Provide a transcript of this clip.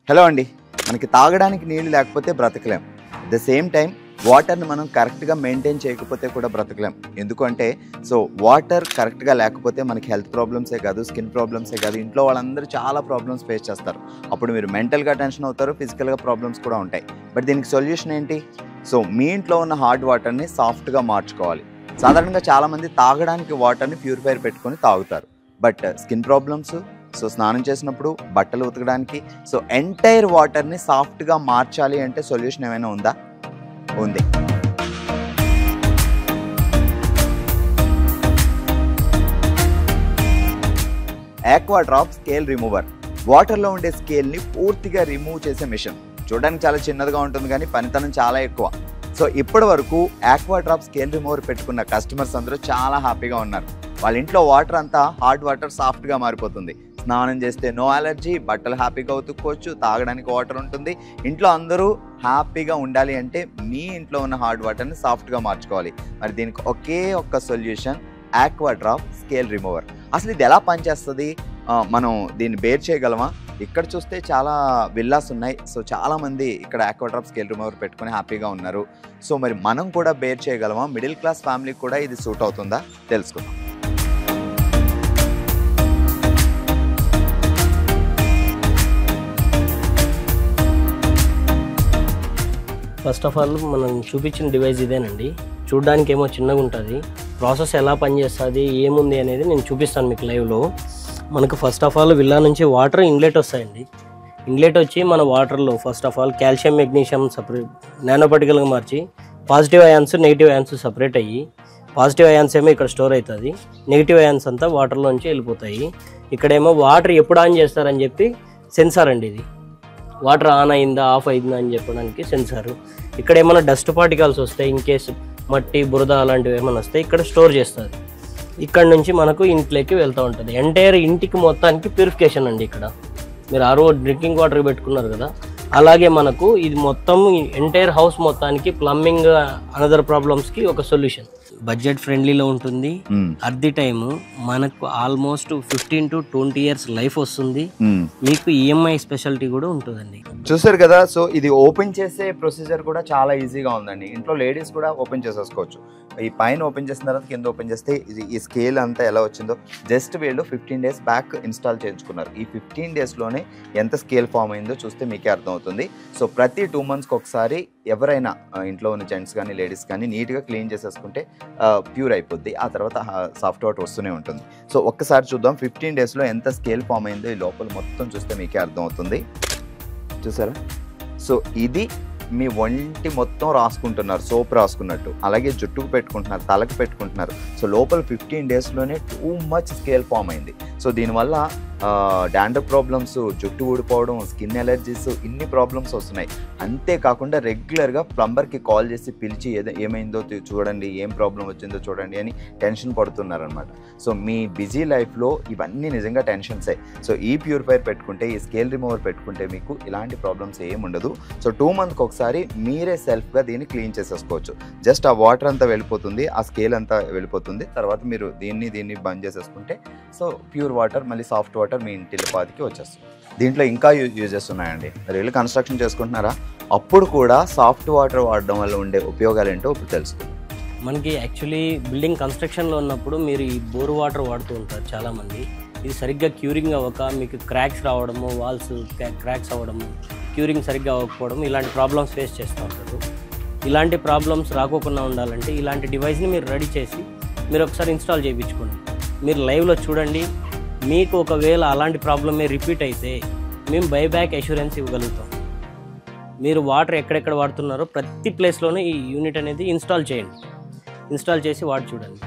Hello అండి, మనకి తాగడానికి నీళ్ళు లేకపోతే బ్రతకలేం. అట్ ద సేమ్ టైం వాటర్ని మనం కరెక్ట్గా మెయింటైన్ చేయకపోతే కూడా బ్రతకలేం. ఎందుకంటే వాటర్ కరెక్ట్గా లేకపోతే మనకి హెల్త్ ప్రాబ్లమ్సే కాదు, స్కిన్ ప్రాబ్లమ్సే కాదు, ఇంట్లో వాళ్ళందరూ చాలా ప్రాబ్లమ్స్ ఫేస్ చేస్తారు. అప్పుడు మీరు మెంటల్గా టెన్షన్ అవుతారు, ఫిజికల్గా ప్రాబ్లమ్స్ కూడా ఉంటాయి. బట్ దీనికి సొల్యూషన్ ఏంటి? మీ ఇంట్లో ఉన్న హార్డ్ వాటర్ని సాఫ్ట్గా మార్చుకోవాలి. సాధారణంగా చాలామంది తాగడానికి వాటర్ని ప్యూరిఫైర్ పెట్టుకొని తాగుతారు. బట్ స్కిన్ ప్రాబ్లమ్స్, స్నానం చేసినప్పుడు, బట్టలు ఉతకడానికి, ఎంటైర్ వాటర్ని సాఫ్ట్గా మార్చాలి అంటే సొల్యూషన్ ఏమైనా ఉందా? ఉంది. Aqua drop scale remover. వాటర్లో ఉండే స్కేల్ని పూర్తిగా రిమూవ్ చేసే మిషన్. చూడడానికి చాలా చిన్నదిగా ఉంటుంది కానీ పనితనం చాలా ఎక్కువ. ఇప్పటి వరకు ఆక్వా డ్రాప్ స్కేల్ రిమూవర్ పెట్టుకున్న కస్టమర్స్ అందరూ చాలా హ్యాపీగా ఉన్నారు. వాళ్ళ ఇంట్లో వాటర్ అంతా హార్డ్ వాటర్ సాఫ్ట్గా మారిపోతుంది. స్నానం చేస్తే నో అలర్జీ, బట్టలు హ్యాపీగా ఉతుక్కోవచ్చు, తాగడానికి వాటర్ ఉంటుంది. ఇంట్లో అందరూ హ్యాపీగా ఉండాలి అంటే మీ ఇంట్లో ఉన్న హార్డ్ వాటర్ని సాఫ్ట్గా మార్చుకోవాలి. మరి దీనికి ఒకే ఒక్క solution aqua drop scale remover. అసలు ఇది ఎలా పనిచేస్తుంది? మనం దీన్ని బేర్ చేయగలమా? ఇక్కడ చూస్తే చాలా విల్లాస్ ఉన్నాయి. చాలామంది ఇక్కడ ఆక్వా డ్రాప్ స్కేల్ రిమూవర్ పెట్టుకుని హ్యాపీగా ఉన్నారు. మరి మనం కూడా బేర్ చేయగలమా? మిడిల్ క్లాస్ ఫ్యామిలీకి కూడా ఇది సూట్ అవుతుందా? తెలుసుకుందాం. ఫస్ట్ ఆఫ్ ఆల్ మనం చూపించిన డివైస్ ఇదేనండి. చూడడానికి ఏమో చిన్నగా ఉంటుంది, ప్రాసెస్ ఎలా పనిచేస్తుంది, ఏముంది అనేది నేను చూపిస్తాను మీకు లైవ్లో. మనకు ఫస్ట్ ఆఫ్ ఆల్ విల్లా నుంచి వాటర్ ఇన్లెట్ వస్తాయండి. ఇన్లెట్ వచ్చి మన వాటర్లో first of all calcium, magnesium separate nano పార్టికల్గా మార్చి positive ions, negative ions separate అయ్యి, పాజిటివ్ అయాన్స్ ఏమో ఇక్కడ స్టోర్ అవుతుంది, నెగిటివ్ అయాన్స్ అంతా వాటర్లోంచి వెళ్ళిపోతాయి. ఇక్కడేమో వాటర్ ఎప్పుడు ఆన్ చేస్తారని చెప్పి సెన్సార్ అండి. ఇది వాటర్ ఆన్ అయిందా, ఆఫ్ అయిందా అని చెప్పడానికి సెన్సారు. ఇక్కడ ఏమైనా డస్ట్ పార్టికల్స్ వస్తాయి, ఇన్ కేసు మట్టి, బురద అలాంటివి ఏమైనా వస్తాయి, ఇక్కడ స్టోర్ చేస్తుంది. ఇక్కడ నుంచి మనకు ఇంట్లోకి వెళ్తూ ఉంటుంది. ఎంటైర్ ఇంటికి మొత్తానికి ప్యూరిఫికేషన్ అండి. ఇక్కడ మీరు ఆరో డ్రింకింగ్ వాటర్ పెట్టుకున్నారు కదా, అలాగే మనకు ఇది మొత్తం ఎంటైర్ హౌస్ మొత్తానికి ప్లంబింగ్, అనదర్ ప్రాబ్లమ్స్కి ఒక సొల్యూషన్. బడ్జెట్ ఫ్రెండ్లీలో ఉంటుంది. అట్ ది టైమ్ మనకు ఆల్మోస్ట్ 15 to 20 years లైఫ్ వస్తుంది. మీకు ఈఎంఐ స్పెషాలిటీ కూడా ఉంటుందండి. చూసారు కదా. ఇది ఓపెన్ చేసే ప్రొసీజర్ కూడా చాలా ఈజీగా ఉందండి. ఇంట్లో లేడీస్ కూడా ఓపెన్ చేసేసుకోవచ్చు. ఈ పైన ఓపెన్ చేసిన తర్వాత కింద ఓపెన్ చేస్తే ఈ స్కేల్ అంతా ఎలా వచ్చిందో జస్ట్ వీళ్ళు 15 days బ్యాక్ ఇన్స్టాల్ చేయించుకున్నారు. ఈ 15 daysలోనే ఎంత స్కేల్ ఫామ్ అయిందో చూస్తే మీకే అర్థమవుతుంది. ప్రతి 2 monthsకి ఒకసారి ఎవరైనా ఇంట్లో ఉన్న జెంట్స్ కానీ లేడీస్ కానీ నీట్గా క్లీన్ చేసేసుకుంటే ప్యూర్ అయిపోద్ది. ఆ తర్వాత సాఫ్ట్ వాటర్ వస్తూనే ఉంటుంది. ఒక్కసారి చూద్దాం 15 daysలో ఎంత స్కేల్ ఫామ్ అయిందో. ఈ లోపల మొత్తం చూస్తే మీకే అర్థమవుతుంది. చూసారా? ఇది మీ ఒంటి మొత్తం రాసుకుంటున్నారు, సోప్ రాసుకున్నట్టు. అలాగే జుట్టుకు పెట్టుకుంటున్నారు, తలకు పెట్టుకుంటున్నారు. లోపల 15 daysలోనే టూ మచ్ స్కేల్ ఫామ్ అయింది. దీనివల్ల డాండ్రఫ్ ప్రాబ్లమ్స్, జుట్టు ఊడిపోవడం, స్కిన్ ఎలర్జీస్, ఇన్ని ప్రాబ్లమ్స్ వస్తున్నాయి. అంతేకాకుండా రెగ్యులర్గా ప్లంబర్కి కాల్ చేసి పిలిచి ఏమైందో చూడండి, ఏం ప్రాబ్లం వచ్చిందో చూడండి అని టెన్షన్ పడుతున్నారనమాట. మీ బిజీ లైఫ్లో ఇవన్నీ నిజంగా టెన్షన్సే. ఈ ప్యూరిఫైర్ పెట్టుకుంటే, ఈ స్కేల్ రిమూవర్ పెట్టుకుంటే మీకు ఇలాంటి ప్రాబ్లమ్స్ ఏముండదు. 2 monthsకి ఒకసారి మీరే సెల్ఫ్గా దీన్ని క్లీన్ చేసేసుకోవచ్చు. జస్ట్ ఆ వాటర్ అంతా వెళ్ళిపోతుంది, ఆ స్కేల్ అంతా వెళ్ళిపోతుంది. తర్వాత మీరు దీన్ని బంద్ చేసేసుకుంటే ప్యూర్ వాటర్, మళ్ళీ సాఫ్ట్ వాటర్ మీ ఇంటి పాదికి వచ్చేస్తుంది. దీంట్లో ఇంకా యూజెస్ ఉన్నాయండి. మీరు ఇల్లు కన్స్ట్రక్షన్ చేసుకుంటున్నారా? అప్పుడు కూడా సాఫ్ట్ వాటర్ వాడడం వల్ల ఉండే ఉపయోగాలు ఏంటో ఇప్పుడు తెలుసుకుందాం. మనకి యాక్చువల్లీ బిల్డింగ్ కన్స్ట్రక్షన్లో ఉన్నప్పుడు మీరు ఈ బోర్ వాటర్ వాడుతూ ఉంటారు చాలామంది. ఇది సరిగ్గా క్యూరింగ్ అవ్వక మీకు క్రాక్స్ రావడము, వాల్స్ క్రాక్స్ అవ్వడము, క్యూరింగ్ సరిగ్గా అవ్వకపోవడం, ఇలాంటి ప్రాబ్లమ్స్ ఫేస్ చేస్తూ ఉంటారు. ఇలాంటి ప్రాబ్లమ్స్ రాకోకుండా ఉండాలంటే ఇలాంటి డివైస్ని మీరు రెడీ చేసి మీరు ఒకసారి ఇన్స్టాల్ చేయించుకోండి. మీరు లైవ్లో చూడండి. మీకు ఒకవేళ అలాంటి ప్రాబ్లమే రిపీట్ అయితే మేము బైబ్యాక్ అష్యూరెన్స్ ఇవ్వగలుగుతాం. మీరు వాటర్ ఎక్కడెక్కడ వాడుతున్నారో ప్రతి ప్లేస్లోనే ఈ యూనిట్ అనేది ఇన్స్టాల్ చేయండి. ఇన్స్టాల్ చేసి వాడి చూడండి.